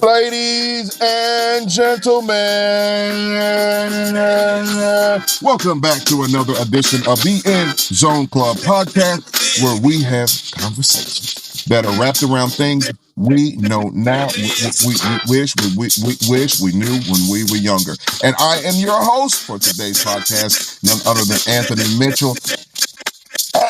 Ladies and gentlemen, welcome back to another edition of the Endzone Club Podcast, where we have conversations that are wrapped around things we know now, we wish we knew when we were younger. And I am your host for today's podcast, none other than Anthony Mitchell.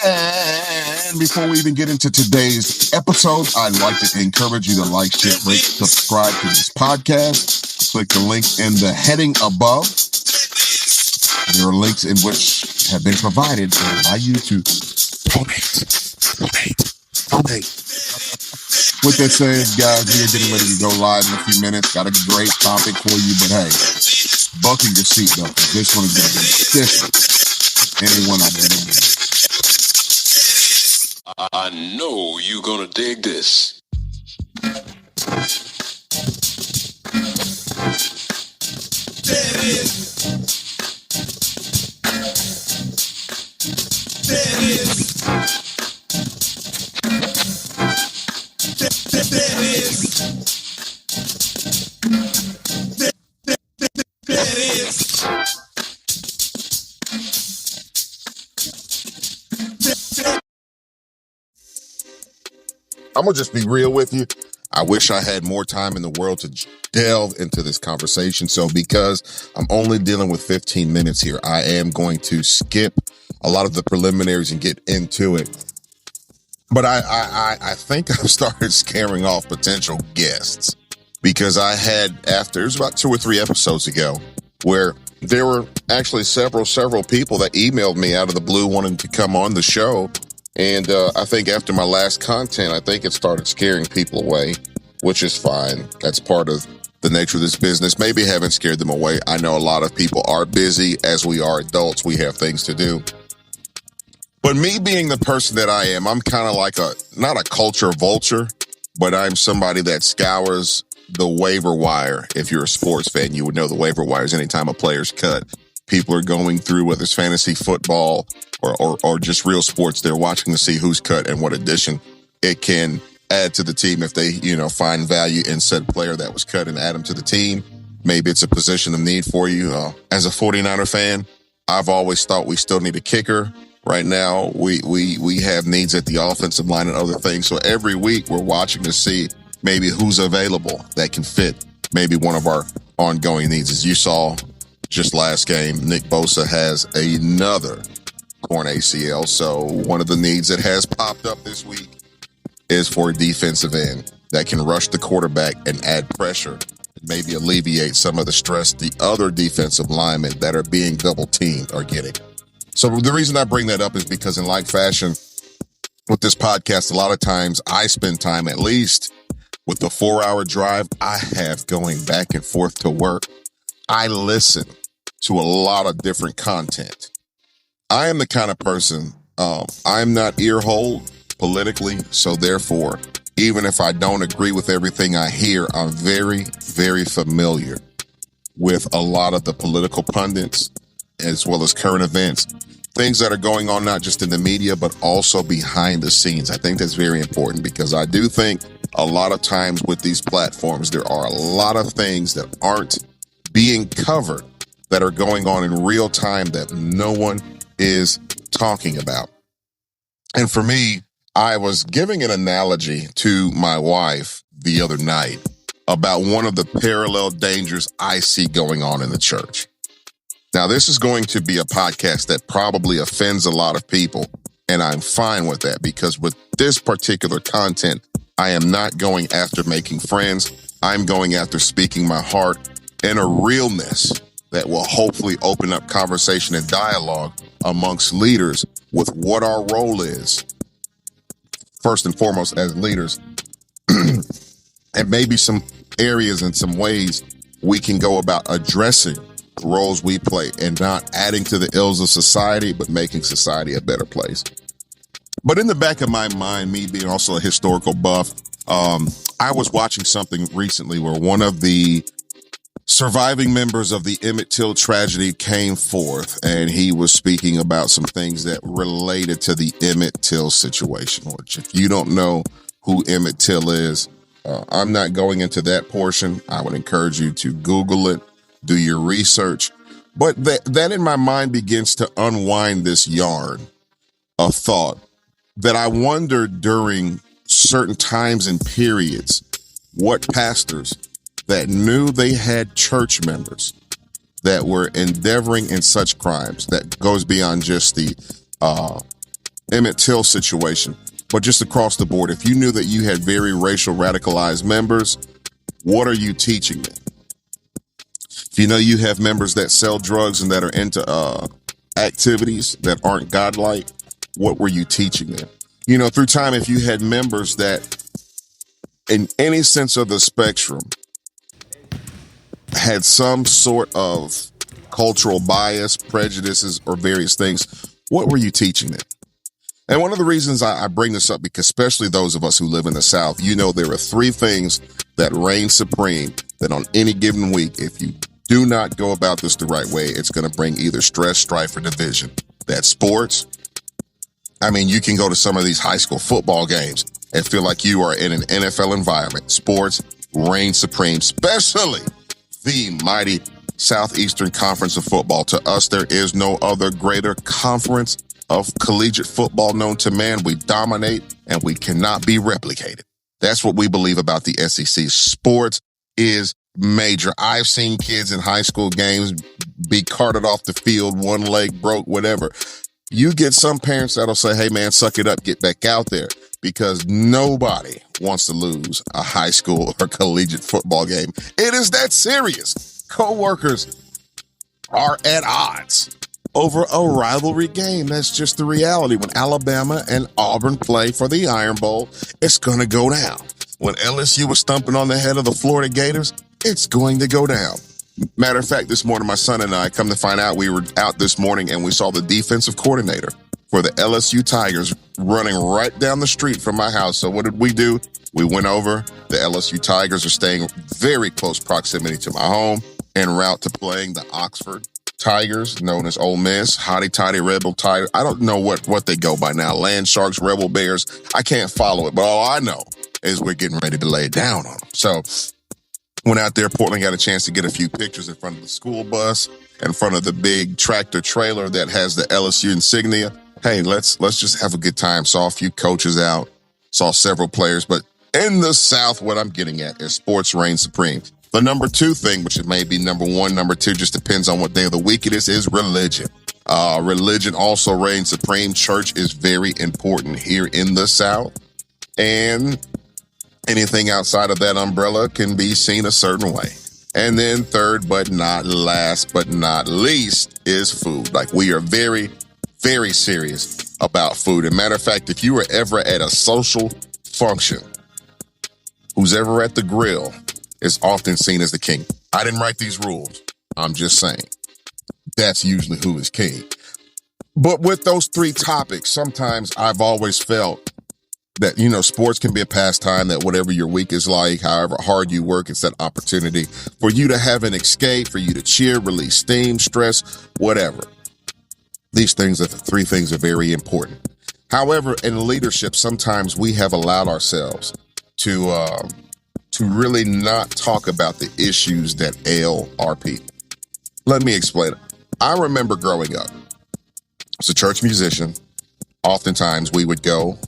And before we even get into today's episode, I'd like to encourage you to like, share, rate, subscribe to this podcast. Click the link in the heading above. There are links in which have been provided to allow you to donate. With that said, guys, we are getting ready to go live in a few minutes. Got a great topic for you, but hey, buckle your seatbelt, because this one is going to be different. Anyone I've ever been. I know you're gonna dig this. There it is. There it is. There it is. There it is. I'm going to just be real with you. I wish I had more time in the world to delve into this conversation. So because I'm only dealing with 15 minutes here, I am going to skip a lot of the preliminaries and get into it. But I think I've started scaring off potential guests, because I had, it was about 2 or 3 episodes ago, where there were actually several people that emailed me out of the blue wanting to come on the show. And I think after my last content, I think it started scaring people away, which is fine. That's part of the nature of this business. Maybe I haven't scared them away. I know a lot of people are busy. As we are adults, we have things to do. But me being the person that I am, I'm kind of like not a culture vulture, but I'm somebody that scours the waiver wire. If you're a sports fan, you would know the waiver wire is anytime a player's cut. People are going through, whether it's fantasy football or just real sports, they're watching to see who's cut and what addition it can add to the team if they, find value in said player that was cut and add them to the team. Maybe it's a position of need for you. As a 49er fan, I've always thought we still need a kicker. Right now, we have needs at the offensive line and other things. So every week we're watching to see maybe who's available that can fit maybe one of our ongoing needs. As you saw just last game, Nick Bosa has another torn ACL. So one of the needs that has popped up this week is for a defensive end that can rush the quarterback and add pressure and maybe alleviate some of the stress the other defensive linemen that are being double teamed are getting. So the reason I bring that up is because in like fashion with this podcast, a lot of times I spend time, at least with the 4-hour drive I have going back and forth to work, I listen to a lot of different content. I am the kind of person, I'm not ear-holed politically, so therefore, even if I don't agree with everything I hear, I'm very, very familiar with a lot of the political pundits as well as current events, things that are going on not just in the media, but also behind the scenes. I think that's very important, because I do think a lot of times with these platforms, there are a lot of things that aren't being covered that are going on in real time that no one is talking about. And for me, I was giving an analogy to my wife the other night about one of the parallel dangers I see going on in the church. Now, this is going to be a podcast that probably offends a lot of people, and I'm fine with that, because with this particular content, I am not going after making friends. I'm going after speaking my heart in a realness that will hopefully open up conversation and dialogue amongst leaders with what our role is, first and foremost as leaders, and maybe some areas and some ways we can go about addressing the roles we play and not adding to the ills of society, but making society a better place. But in the back of my mind, me being also a historical buff, I was watching something recently where one of the surviving members of the Emmett Till tragedy came forth, and he was speaking about some things that related to the Emmett Till situation, which if you don't know who Emmett Till is, I'm not going into that portion. I would encourage you to Google it, do your research. But that in my mind begins to unwind this yarn of thought that I wonder during certain times and periods what pastors that knew they had church members that were endeavoring in such crimes that goes beyond just the Emmett Till situation, but just across the board. If you knew that you had very racial radicalized members, what are you teaching them? If you know you have members that sell drugs and that are into activities that aren't godlike, what were you teaching them? You know, through time, if you had members that in any sense of the spectrum had some sort of cultural bias, prejudices, or various things, what were you teaching them? And one of the reasons I bring this up, because especially those of us who live in the South, you know, there are three things that reign supreme that on any given week, if you do not go about this the right way, it's going to bring either stress, strife, or division. That's sports. I mean, you can go to some of these high school football games and feel like you are in an NFL environment. Sports reign supreme, especially the mighty Southeastern Conference of Football. To us, there is no other greater conference of collegiate football known to man. We dominate and we cannot be replicated. That's what we believe about the SEC. Sports is major. I've seen kids in high school games be carted off the field, one leg broke, whatever. You get some parents that'll say, hey man, suck it up, get back out there, because nobody wants to lose a high school or collegiate football game. It is that serious. Coworkers are at odds over a rivalry game. That's just the reality. When Alabama and Auburn play for the Iron Bowl, it's going to go down. When LSU was thumping on the head of the Florida Gators, it's going to go down. Matter of fact, this morning, my son and I, come to find out, we were out this morning and we saw the defensive coordinator for the LSU Tigers running right down the street from my house. So what did we do? We went over. The LSU Tigers are staying very close proximity to my home en route to playing the Oxford Tigers, known as Ole Miss, Hotty Toddy Rebel Tiger. I don't know what they go by now. Land Sharks, Rebel Bears. I can't follow it, but all I know is we're getting ready to lay it down on them. So went out there. Portland got a chance to get a few pictures in front of the school bus, in front of the big tractor trailer that has the LSU insignia. Hey, let's just have a good time. Saw a few coaches out, saw several players, but in the South, what I'm getting at is sports reign supreme. The number two thing, which it may be number one, number two, just depends on what day of the week it is religion. Religion also reigns supreme. Church is very important here in the South. And anything outside of that umbrella can be seen a certain way. And then third, but not last, but not least, is food. Like, we are very, very serious about food. And matter of fact, if you were ever at a social function, who's ever at the grill is often seen as the king. I didn't write these rules. I'm just saying. That's usually who is king. But with those three topics, sometimes I've always felt that, you know, sports can be a pastime, that whatever your week is like, however hard you work, it's that opportunity for you to have an escape, for you to cheer, release steam, stress, whatever. These things are the three things are very important. However, in leadership, sometimes we have allowed ourselves to really not talk about the issues that ail our people. Let me explain it. I remember growing up as a church musician, oftentimes we would go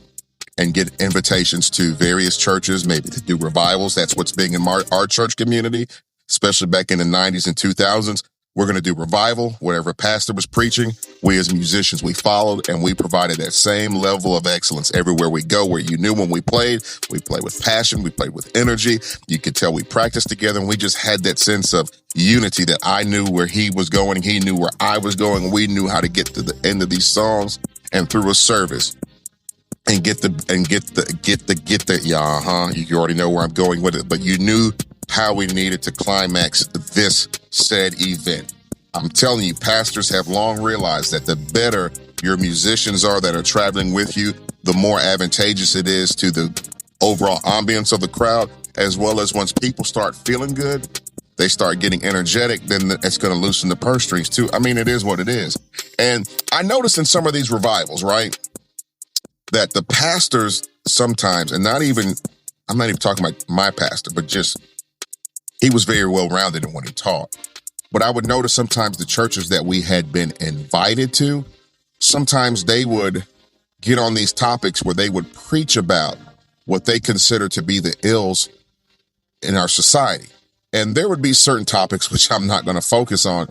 and get invitations to various churches, maybe to do revivals. That's what's big in our church community, especially back in the 90s and 2000s. We're going to do revival. Whatever pastor was preaching, we as musicians, we followed, and we provided that same level of excellence everywhere we go, where you knew when we played with passion, we played with energy. You could tell we practiced together, and we just had that sense of unity that I knew where he was going, he knew where I was going. We knew how to get to the end of these songs and through a service and get the you already know where I'm going with it, but you knew how we needed to climax this said event. I'm telling you, pastors have long realized that the better your musicians are that are traveling with you, the more advantageous it is to the overall ambience of the crowd, as well as once people start feeling good, they start getting energetic, then it's going to loosen the purse strings too. I mean, it is what it is. And I noticed in some of these revivals, right, that the pastors sometimes, and not even I'm not even talking about my pastor, but just he was very well-rounded in what he taught. But I would notice sometimes the churches that we had been invited to, sometimes they would get on these topics where they would preach about what they consider to be the ills in our society. And there would be certain topics, which I'm not going to focus on,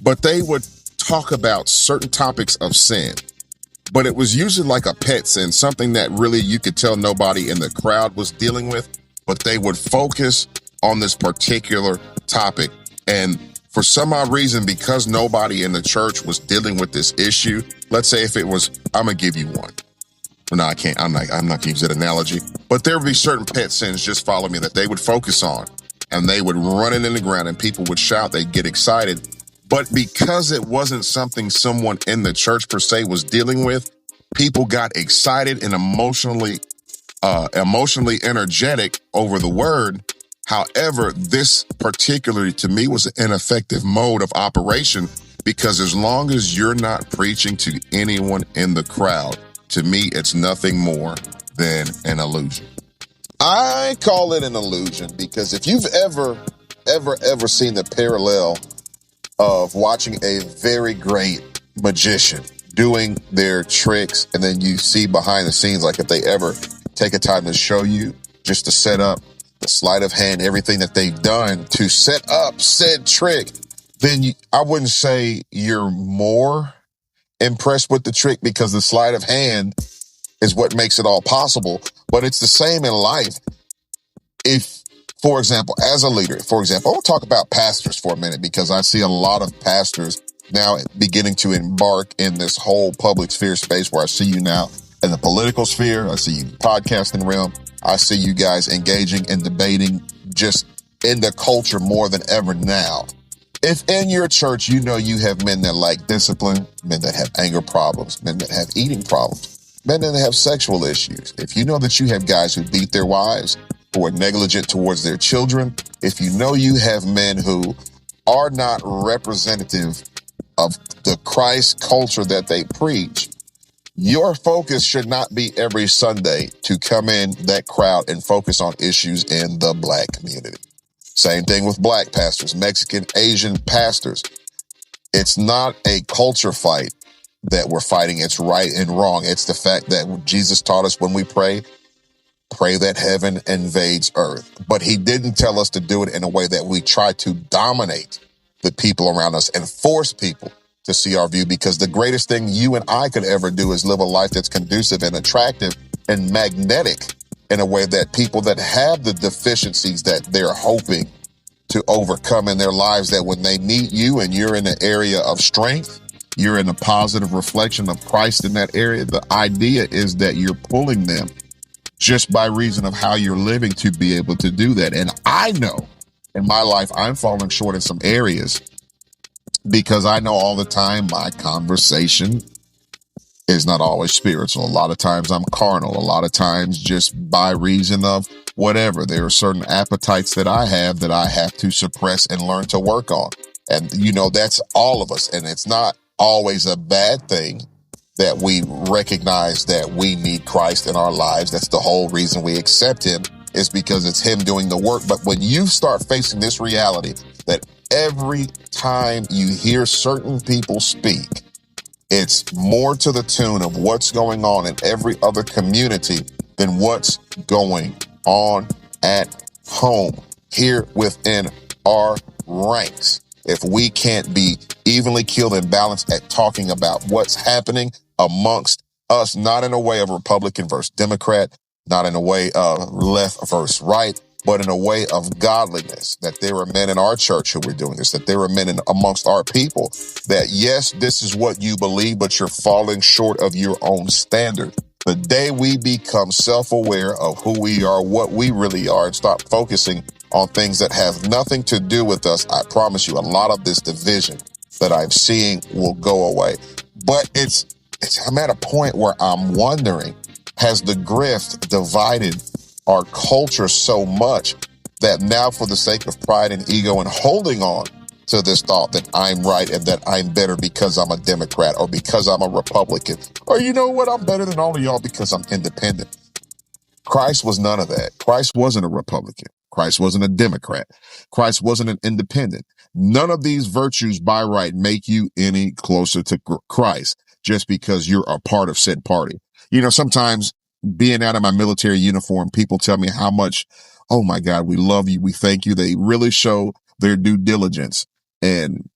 but they would talk about certain topics of sin. But it was usually like a pet sin, something that really you could tell nobody in the crowd was dealing with, but they would focus on this particular topic. And for some odd reason, because nobody in the church was dealing with this issue, let's say if it was, I'm going to give you one. No, I can't. I'm not going to use that analogy. But there would be certain pet sins, just follow me, that they would focus on. And they would run it in the ground and people would shout, they'd get excited. But because it wasn't something someone in the church per se was dealing with, people got excited and emotionally energetic over the word. However, this particularly to me was an ineffective mode of operation, because as long as you're not preaching to anyone in the crowd, to me, it's nothing more than an illusion. I call it an illusion because if you've ever seen the parallel of watching a very great magician doing their tricks, and then you see behind the scenes, like if they ever take a time to show you just to set up the sleight of hand, everything that they've done to set up said trick, then I wouldn't say you're more impressed with the trick because the sleight of hand is what makes it all possible. But it's the same in life. If, for example, as a leader, I want to talk about pastors for a minute, because I see a lot of pastors now beginning to embark in this whole public sphere space where I see you now in the political sphere. I see you in the podcasting realm. I see you guys engaging and debating just in the culture more than ever now. If in your church, you know you have men that lack discipline, men that have anger problems, men that have eating problems, men that have sexual issues. If you know that you have guys who beat their wives, who are negligent towards their children, if you know you have men who are not representative of the Christ culture that they preach, your focus should not be every Sunday to come in that crowd and focus on issues in the Black community. Same thing with Black pastors, Mexican, Asian pastors. It's not a culture fight that we're fighting. It's right and wrong. It's the fact that Jesus taught us when we pray that heaven invades earth. But he didn't tell us to do it in a way that we try to dominate the people around us and force people to see our view, because the greatest thing you and I could ever do is live a life that's conducive and attractive and magnetic in a way that people that have the deficiencies that they're hoping to overcome in their lives, that when they meet you and you're in an area of strength, you're in a positive reflection of Christ in that area. The idea is that you're pulling them just by reason of how you're living to be able to do that. And I know in my life, I'm falling short in some areas because I know all the time my conversation is not always spiritual. A lot of times I'm carnal. A lot of times just by reason of whatever. There are certain appetites that I have to suppress and learn to work on. And, that's all of us. And it's not always a bad thing that we recognize that we need Christ in our lives. That's the whole reason we accept him, is because it's him doing the work. But when you start facing this reality that every time you hear certain people speak, it's more to the tune of what's going on in every other community than what's going on at home here within our ranks. If we can't be evenly keeled and balanced at talking about what's happening amongst us, not in a way of Republican versus Democrat, not in a way of left versus right, but in a way of godliness, that there are men in our church who are doing this, that there are men amongst our people that, yes, this is what you believe, but you're falling short of your own standard. The day we become self-aware of who we are, what we really are, and stop focusing on things that have nothing to do with us, I promise you a lot of this division that I'm seeing will go away. But I'm at a point where I'm wondering, has the grift divided our culture so much that now, for the sake of pride and ego and holding on to this thought that I'm right and that I'm better because I'm a Democrat or because I'm a Republican, or you know what, I'm better than all of y'all because I'm independent, Christ was none of that. Christ wasn't a Republican. Christ wasn't a Democrat. Christ wasn't an independent. None of these virtues by right make you any closer to Christ just because you're a part of said party. You know, sometimes being out of my military uniform, people tell me how much, oh my God, we love you. We thank you. They really show their due diligence and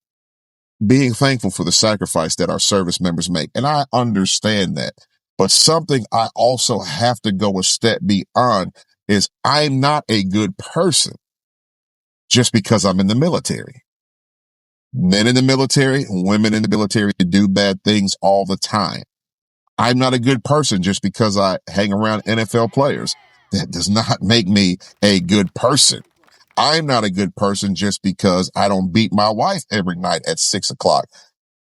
being thankful for the sacrifice that our service members make. And I understand that. But something I also have to go a step beyond is I'm not a good person just because I'm in the military. Men in the military, women in the military do bad things all the time. I'm not a good person just because I hang around NFL players. That does not make me a good person. I'm not a good person just because I don't beat my wife every night at 6 o'clock.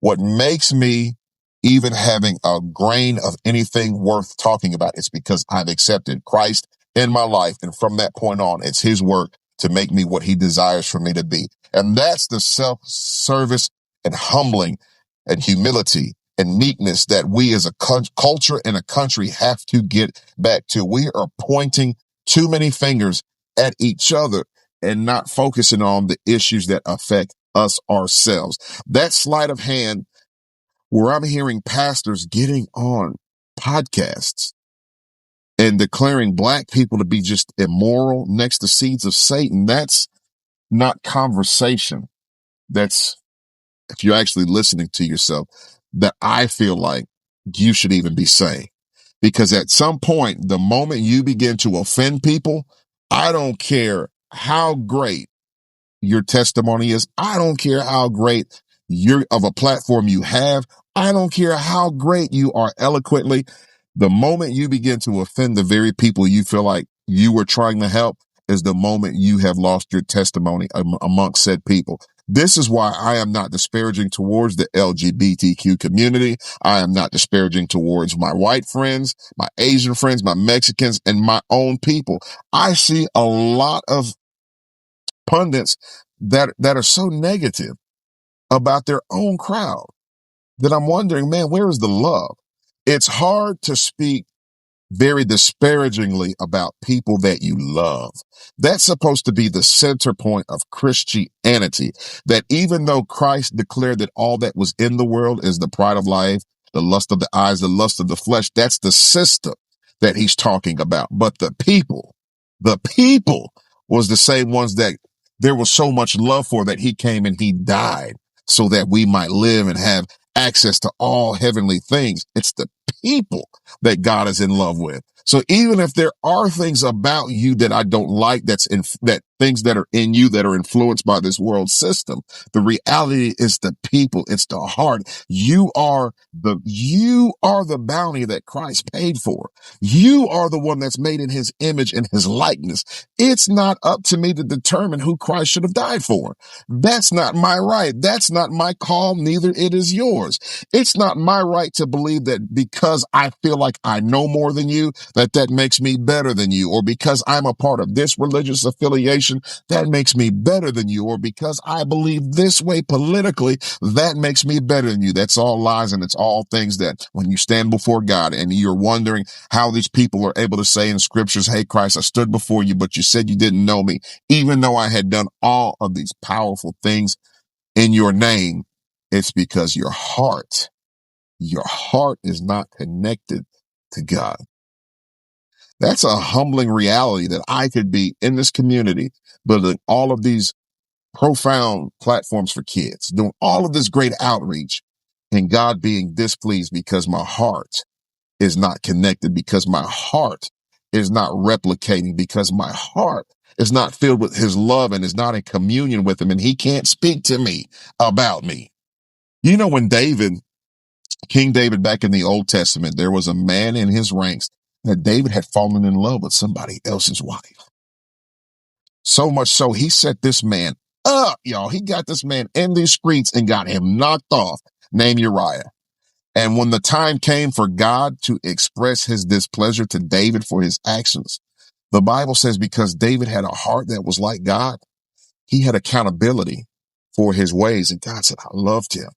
What makes me even having a grain of anything worth talking about is because I've accepted Christ in my life. And from that point on, it's his work to make me what he desires for me to be. And that's the self-service and humbling and humility and meekness that we as a culture and a country have to get back to. We are pointing too many fingers at each other and not focusing on the issues that affect us ourselves. That sleight of hand where I'm hearing pastors getting on podcasts and declaring black people to be just immoral next to seeds of Satan. That's not conversation. That's, if you're actually listening to yourself, that I feel like you should even be saying. Because at some point, the moment you begin to offend people, I don't care how great your testimony is. I don't care how great you're of a platform you have. I don't care how great you are eloquently. The moment you begin to offend the very people you feel like you were trying to help is the moment you have lost your testimony amongst said people. This is why I am not disparaging towards the LGBTQ community. I am not disparaging towards my white friends, my Asian friends, my Mexicans, and my own people. I see a lot of pundits that are so negative about their own crowd that I'm wondering, man, where is the love? It's hard to speak very disparagingly about people that you love. That's supposed to be the center point of Christianity, that even though Christ declared that all that was in the world is the pride of life, the lust of the eyes, the lust of the flesh, that's the system that he's talking about. But the people was the same ones that there was so much love for that he came and he died so that we might live and have access to all heavenly things. It's the people that God is in love with. So even if there are things about you that I don't like, that things that are in you that are influenced by this world system, the reality is the people. It's the heart. You are the bounty that Christ paid for. You are the one that's made in his image and his likeness. It's not up to me to determine who Christ should have died for. That's not my right. That's not my call. Neither it is yours. It's not my right to believe that because I feel like I know more than you, that makes me better than you, or because I'm a part of this religious affiliation, that makes me better than you, or because I believe this way politically, that makes me better than you. That's all lies, and it's all things that when you stand before God and you're wondering how these people are able to say in scriptures, hey, Christ, I stood before you, but you said you didn't know me, even though I had done all of these powerful things in your name. It's because your heart is not connected to God. That's a humbling reality that I could be in this community, building all of these profound platforms for kids, doing all of this great outreach, and God being displeased because my heart is not connected, because my heart is not replicating, because my heart is not filled with his love and is not in communion with him, and he can't speak to me about me. You know, when King David back in the Old Testament, there was a man in his ranks that David had fallen in love with somebody else's wife. So much so he set this man up, y'all. He got this man in these streets and got him knocked off, named Uriah. And when the time came for God to express his displeasure to David for his actions, the Bible says because David had a heart that was like God, he had accountability for his ways. And God said, I loved him.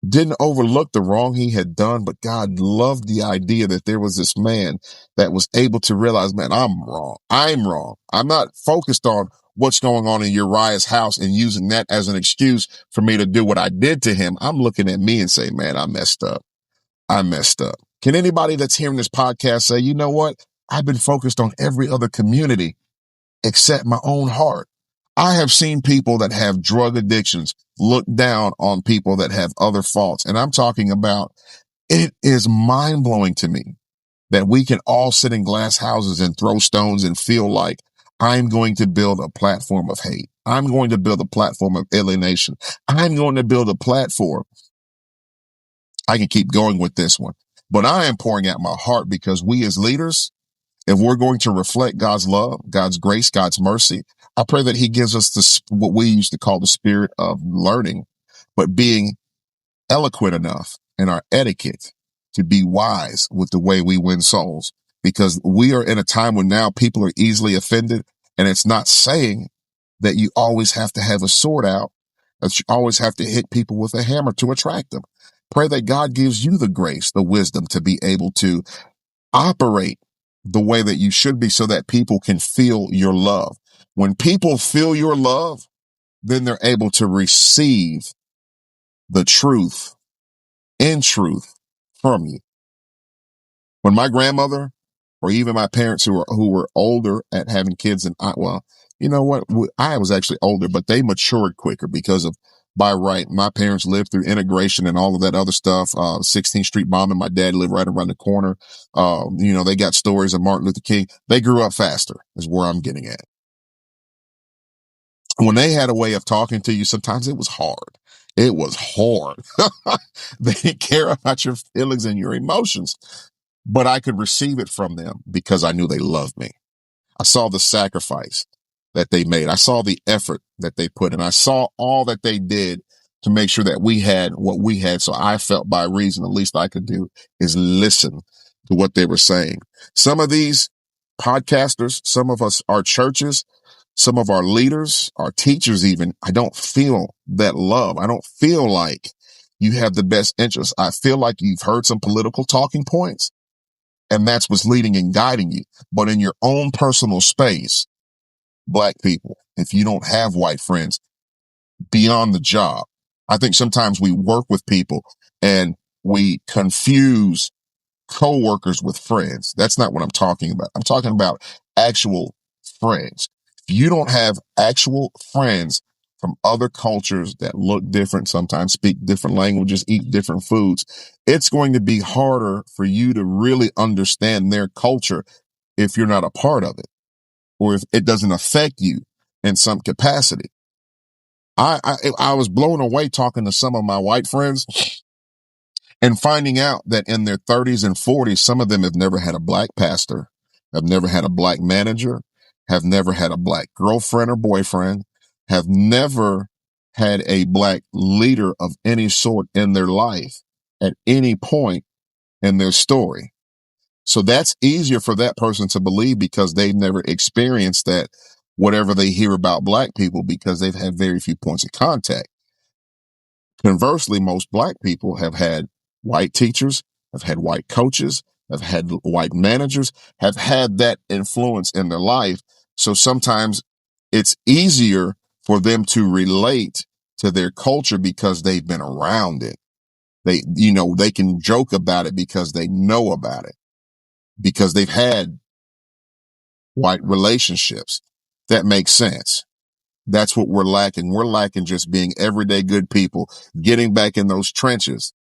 didn't overlook the wrong he had done, but God loved the idea that there was this man that was able to realize, man, I'm wrong. I'm wrong. I'm not focused on what's going on in Uriah's house and using that as an excuse for me to do what I did to him. I'm looking at me and saying, man, I messed up. I messed up. Can anybody that's hearing this podcast say, you know what? I've been focused on every other community except my own heart. I have seen people that have drug addictions look down on people that have other faults. And I'm talking about, it is mind blowing to me that we can all sit in glass houses and throw stones and feel like I'm going to build a platform of hate. I'm going to build a platform of alienation. I'm going to build a platform. I can keep going with this one, but I am pouring out my heart because we as leaders, if we're going to reflect God's love, God's grace, God's mercy, I pray that he gives us this, what we used to call the spirit of learning, but being eloquent enough in our etiquette to be wise with the way we win souls, because we are in a time when now people are easily offended. And it's not saying that you always have to have a sword out, that you always have to hit people with a hammer to attract them. Pray that God gives you the grace, the wisdom to be able to operate the way that you should be so that people can feel your love. When people feel your love, then they're able to receive the truth in truth from you. When my grandmother or even my parents who were older at having kids, and you know what? I was actually older, but they matured quicker because of, by right, my parents lived through integration and all of that other stuff. 16th Street bombing. My dad lived right around the corner. They got stories of Martin Luther King. They grew up faster is where I'm getting at. When they had a way of talking to you, sometimes it was hard. It was hard. They didn't care about your feelings and your emotions, but I could receive it from them because I knew they loved me. I saw the sacrifice that they made. I saw the effort that they put in. I saw all that they did to make sure that we had what we had. So I felt by reason, the least I could do is listen to what they were saying. Some of these podcasters, some of us, our churches, some of our leaders, our teachers even, I don't feel that love. I don't feel like you have the best interest. I feel like you've heard some political talking points and that's what's leading and guiding you. But in your own personal space, Black people, if you don't have white friends beyond the job, I think sometimes we work with people and we confuse coworkers with friends. That's not what I'm talking about. I'm talking about actual friends. If you don't have actual friends from other cultures that look different, sometimes speak different languages, eat different foods, it's going to be harder for you to really understand their culture if you're not a part of it, or if it doesn't affect you in some capacity. I was blown away talking to some of my white friends and finding out that in their 30s and 40s, some of them have never had a Black pastor, have never had a Black manager, have never had a Black girlfriend or boyfriend, have never had a Black leader of any sort in their life at any point in their story. So that's easier for that person to believe because they've never experienced that, whatever they hear about Black people, because they've had very few points of contact. Conversely, most Black people have had white teachers, have had white coaches, have had white managers, have had that influence in their life. So sometimes it's easier for them to relate to their culture because they've been around it. They can joke about it because they know about it, because they've had white relationships. That makes sense. That's what we're lacking. We're lacking just being everyday good people, getting back in those trenches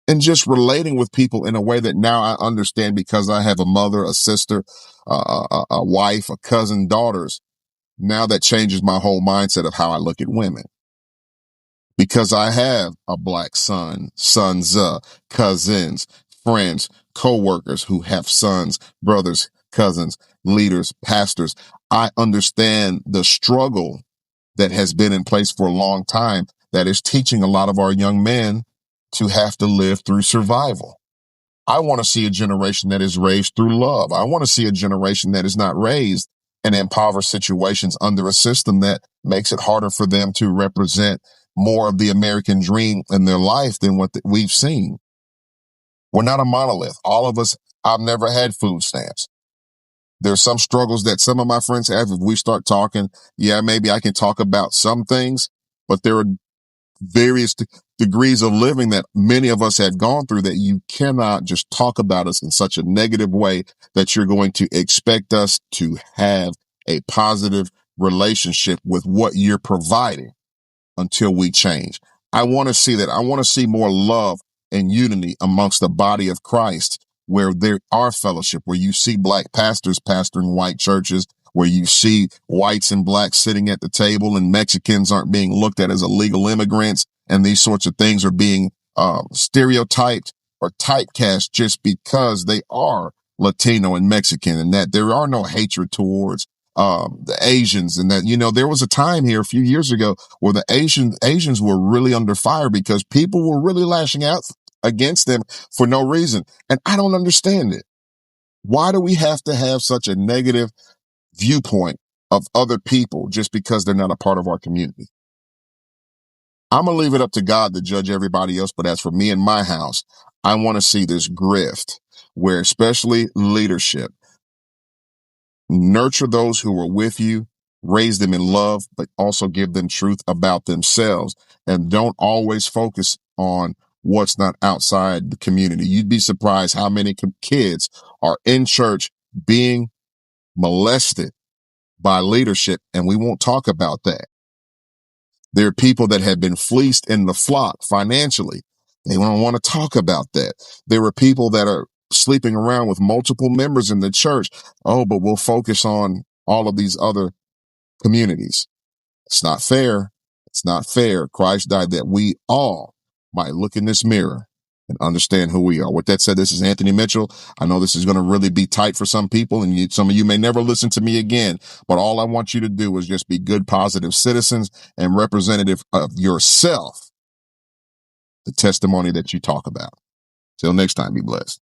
and just relating with people in a way that now I understand because I have a mother, a sister, a wife, a cousin, daughters. Now that changes my whole mindset of how I look at women. Because I have a Black son, sons, cousins, friends, co-workers who have sons, brothers, cousins, leaders, pastors. I understand the struggle that has been in place for a long time that is teaching a lot of our young men to have to live through survival. I want to see a generation that is raised through love. I want to see a generation that is not raised in impoverished situations under a system that makes it harder for them to represent more of the American dream in their life than what we've seen. We're not a monolith. All of us, I've never had food stamps. There's some struggles that some of my friends have. If we start talking, yeah, maybe I can talk about some things, but there are various degrees of living that many of us have gone through that you cannot just talk about us in such a negative way that you're going to expect us to have a positive relationship with what you're providing until we change. I want to see that. I want to see more love and unity amongst the body of Christ, where there are fellowship, where you see black pastors pastoring white churches, where you see whites and blacks sitting at the table and Mexicans aren't being looked at as illegal immigrants. And these sorts of things are being stereotyped or typecast just because they are Latino and Mexican, and that there are no hatred towards the Asians. And that, there was a time here a few years ago where the Asians were really under fire because people were really lashing out against them for no reason. And I don't understand it. Why do we have to have such a negative viewpoint of other people just because they're not a part of our community? I'm going to leave it up to God to judge everybody else. But as for me and my house, I want to see this grift where especially leadership nurture those who are with you, raise them in love, but also give them truth about themselves, and don't always focus on what's not outside the community. You'd be surprised how many kids are in church being molested by leadership, and we won't talk about that. There are people that have been fleeced in the flock financially. They don't want to talk about that. There are people that are sleeping around with multiple members in the church. Oh, but we'll focus on all of these other communities. It's not fair. It's not fair. Christ died that we all might look in this mirror and understand who we are. With that said, this is Anthony Mitchell. I know this is going to really be tight for some people, and some of you may never listen to me again, but all I want you to do is just be good, positive citizens and representative of yourself, the testimony that you talk about. Till next time, be blessed.